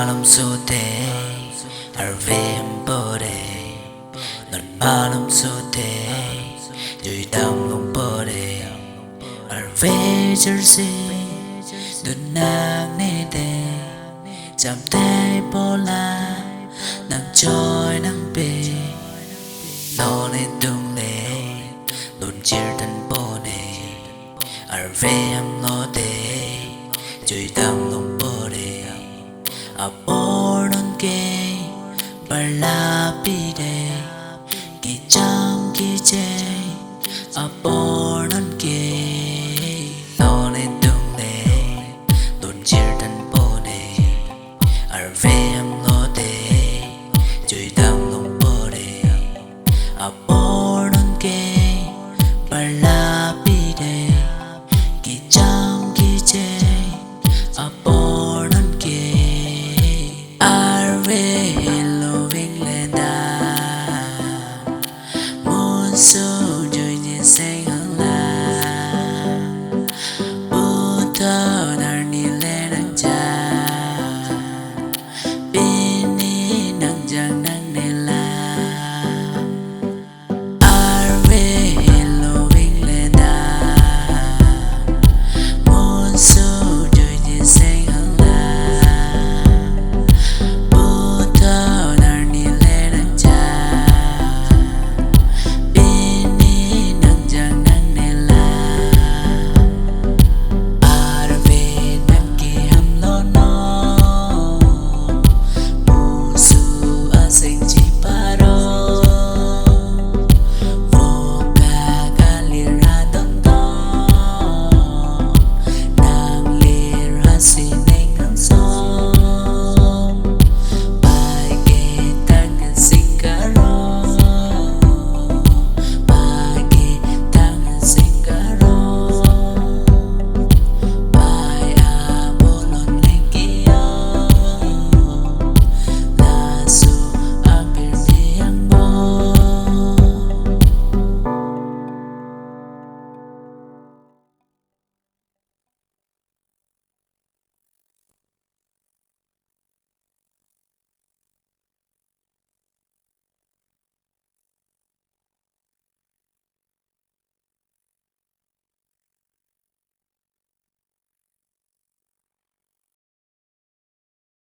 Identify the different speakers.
Speaker 1: malum sute Arve Karbi non malum sute Dui dam lung bode Arve Jersey Dun nang ne de Cham te bola Nang choi nang be Lo ne tung le Lun chir tan bode Arve am lo de Dui dam lung bode A born on gay Barla